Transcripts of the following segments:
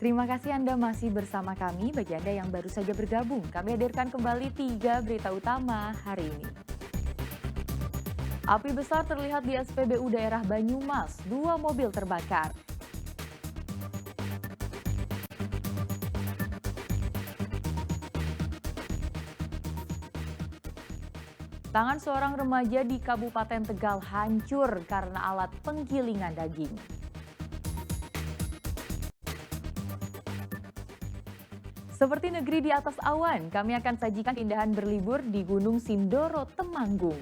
Terima kasih Anda masih bersama kami. Bagi Anda yang baru saja bergabung, kami hadirkan kembali 3 berita utama hari ini. Api besar terlihat di SPBU daerah Banyumas, 2 mobil terbakar. Tangan seorang remaja di Kabupaten Tegal hancur karena alat penggilingan daging. Seperti negeri di atas awan, kami akan sajikan keindahan berlibur di Gunung Sindoro, Temanggung.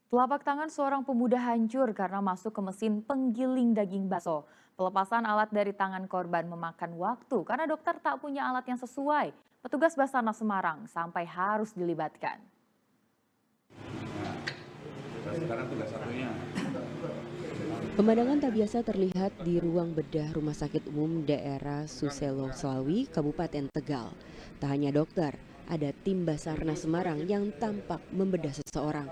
Telapak tangan seorang pemuda hancur karena masuk ke mesin penggiling daging bakso. Pelepasan alat dari tangan korban memakan waktu karena dokter tak punya alat yang sesuai. Petugas Basarnas Semarang sampai harus dilibatkan. Pemandangan tak biasa terlihat di ruang bedah Rumah Sakit Umum Daerah Suselo Slawi, Kabupaten Tegal. Tak hanya dokter, ada tim Basarnas Semarang yang tampak membedah seseorang.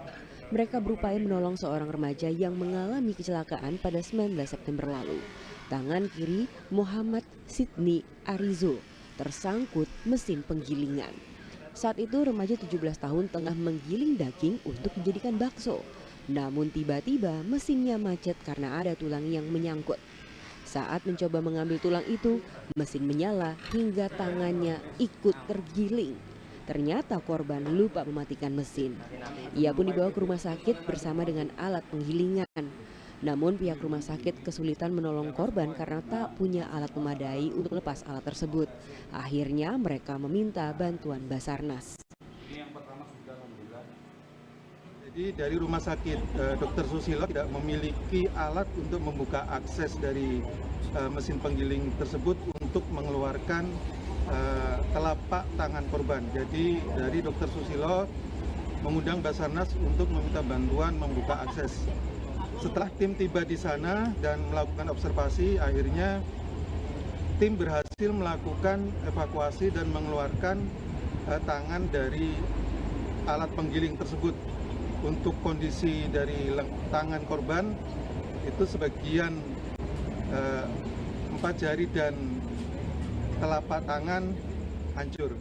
Mereka berupaya menolong seorang remaja yang mengalami kecelakaan pada 19 September lalu. Tangan kiri Muhammad Sidni Arizo tersangkut mesin penggilingan. Saat itu remaja 17 tahun tengah menggiling daging untuk dijadikan bakso. Namun tiba-tiba mesinnya macet karena ada tulang yang menyangkut. Saat mencoba mengambil tulang itu, mesin menyala hingga tangannya ikut tergiling. Ternyata korban lupa mematikan mesin. Ia pun dibawa ke rumah sakit bersama dengan alat penggilingan. Namun pihak rumah sakit kesulitan menolong korban karena tak punya alat memadai untuk lepas alat tersebut. Akhirnya mereka meminta bantuan Basarnas. Jadi dari rumah sakit Dr. Susilo tidak memiliki alat untuk membuka akses dari mesin penggiling tersebut untuk mengeluarkan telapak tangan korban. Jadi dari Dr. Susilo mengundang Basarnas untuk meminta bantuan membuka akses. Setelah tim tiba di sana dan melakukan observasi, akhirnya tim berhasil melakukan evakuasi dan mengeluarkan tangan dari alat penggiling tersebut. Untuk kondisi dari tangan korban itu sebagian 4 jari dan telapak tangan hancur.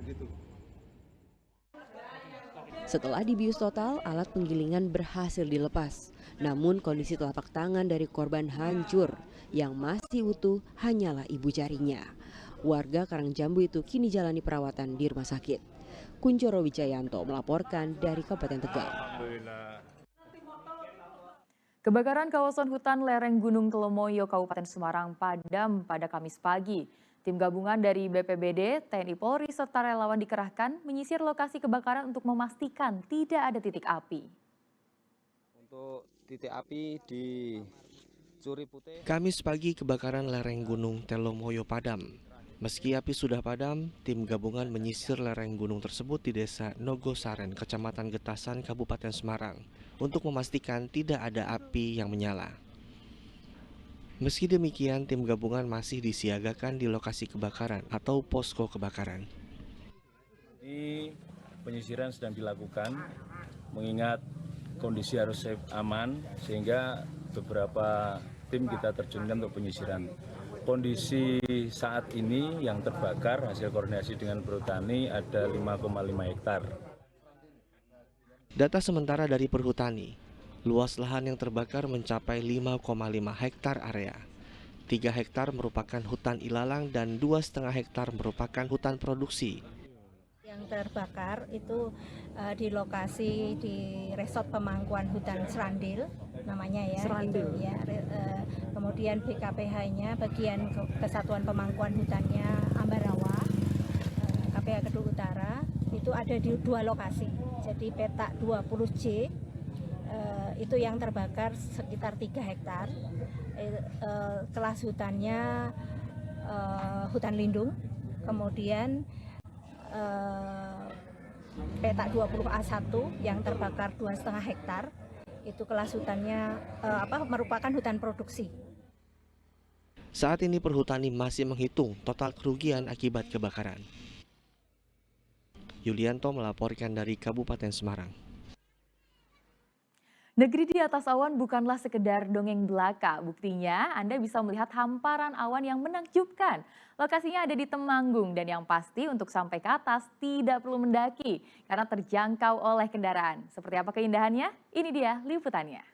Gitu. Setelah dibius total, alat penggilingan berhasil dilepas. Namun kondisi telapak tangan dari korban hancur. Yang masih utuh hanyalah ibu jarinya. Warga Karangjambu itu kini jalani perawatan di rumah sakit. Kuncoro Wijayanto melaporkan dari Kabupaten Tegal. Kebakaran kawasan hutan lereng Gunung Telemoyo, Kabupaten Semarang padam pada Kamis pagi. Tim gabungan dari BPBD, TNI Polri, serta relawan dikerahkan menyisir lokasi kebakaran untuk memastikan tidak ada titik api. Untuk titik api di Curi Putih. Kamis pagi kebakaran lereng Gunung Telemoyo padam. Meski api sudah padam, tim gabungan menyisir lereng gunung tersebut di Desa Nogosaren, Kecamatan Getasan, Kabupaten Semarang, untuk memastikan tidak ada api yang menyala. Meski demikian, tim gabungan masih disiagakan di lokasi kebakaran atau posko kebakaran. Ini penyisiran sedang dilakukan, mengingat kondisi harus aman, sehingga beberapa tim kita terjunkan untuk penyisiran. Kondisi saat ini yang terbakar hasil koordinasi dengan Perhutani ada 5,5 hektar. Data sementara dari Perhutani, luas lahan yang terbakar mencapai 5,5 hektar area. 3 hektar merupakan hutan ilalang dan 2,5 hektar merupakan hutan produksi. Yang terbakar itu di lokasi di Resort Pemangkuan Hutan Serandil namanya ya. Serandil. Gitu, ya. Kemudian BKPH-nya bagian Kesatuan Pemangkuan Hutannya Ambarawa, KPH Kedung Utara itu ada di 2 lokasi. Jadi petak 20J itu yang terbakar sekitar 3 hektar. Kelas hutannya hutan lindung. Kemudian petak 20A1 yang terbakar 2,5 hektar itu kelas hutannya merupakan hutan produksi. Saat ini Perhutani masih menghitung total kerugian akibat kebakaran. Yulianto melaporkan dari Kabupaten Semarang. Negeri di atas awan bukanlah sekedar dongeng belaka. Buktinya Anda bisa melihat hamparan awan yang menakjubkan. Lokasinya ada di Temanggung dan yang pasti untuk sampai ke atas tidak perlu mendaki karena terjangkau oleh kendaraan. Seperti apa keindahannya? Ini dia liputannya.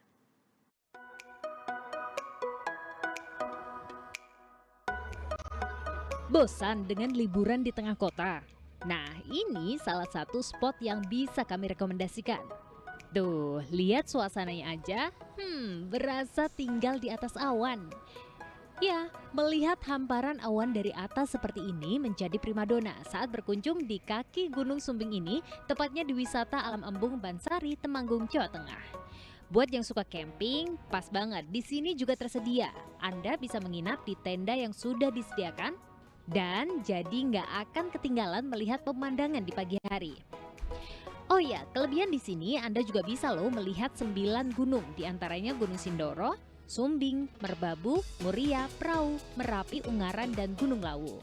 Bosan dengan liburan di tengah kota? Nah, ini salah satu spot yang bisa kami rekomendasikan. Tuh, lihat suasananya aja, berasa tinggal di atas awan. Ya, melihat hamparan awan dari atas seperti ini menjadi primadona saat berkunjung di kaki Gunung Sumbing ini, tepatnya di wisata Alam Embung Bansari, Temanggung, Jawa Tengah. Buat yang suka camping, pas banget. Di sini juga tersedia. Anda bisa menginap di tenda yang sudah disediakan dan jadi nggak akan ketinggalan melihat pemandangan di pagi hari. Oh ya, kelebihan di sini Anda juga bisa loh melihat 9 gunung, diantaranya Gunung Sindoro, Sumbing, Merbabu, Muria, Prau, Merapi, Ungaran, dan Gunung Lawu.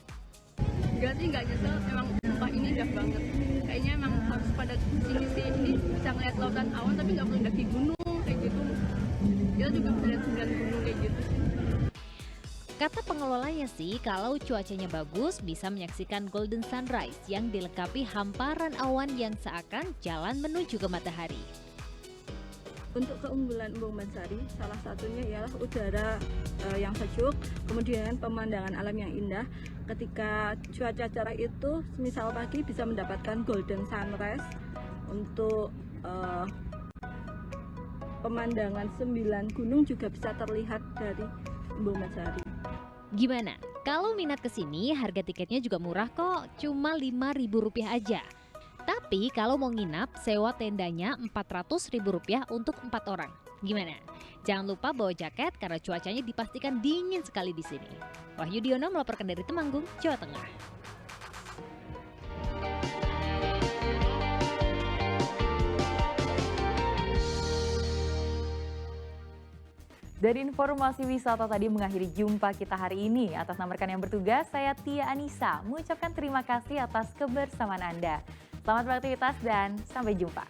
Enggak sih, nggak nyesel, emang tempat ini indah banget. Kayaknya emang harus pada sini sih, ini bisa ngeliat lautan awan tapi nggak perlu daki gunung kayak gitu. Kita juga bisa lihat 9 gunung kayak gitu sih. Kata pengelolanya sih, kalau cuacanya bagus bisa menyaksikan golden sunrise yang dilengkapi hamparan awan yang seakan jalan menuju ke matahari. Untuk keunggulan Embung Bansari, salah satunya ialah udara yang sejuk, kemudian pemandangan alam yang indah. Ketika cuaca cerah itu, misal pagi bisa mendapatkan golden sunrise. Untuk pemandangan 9 gunung juga bisa terlihat dari Embung Bansari. Gimana? Kalau minat kesini, harga tiketnya juga murah kok, cuma Rp5.000 aja. Tapi kalau mau nginap, sewa tendanya Rp400.000 untuk 4 orang. Gimana? Jangan lupa bawa jaket karena cuacanya dipastikan dingin sekali di sini. Wahyu Diono melaporkan dari Temanggung, Jawa Tengah. Dari informasi wisata tadi mengakhiri jumpa kita hari ini. Atas nama rekan yang bertugas, saya Tia Anissa mengucapkan terima kasih atas kebersamaan Anda. Selamat beraktivitas dan sampai jumpa.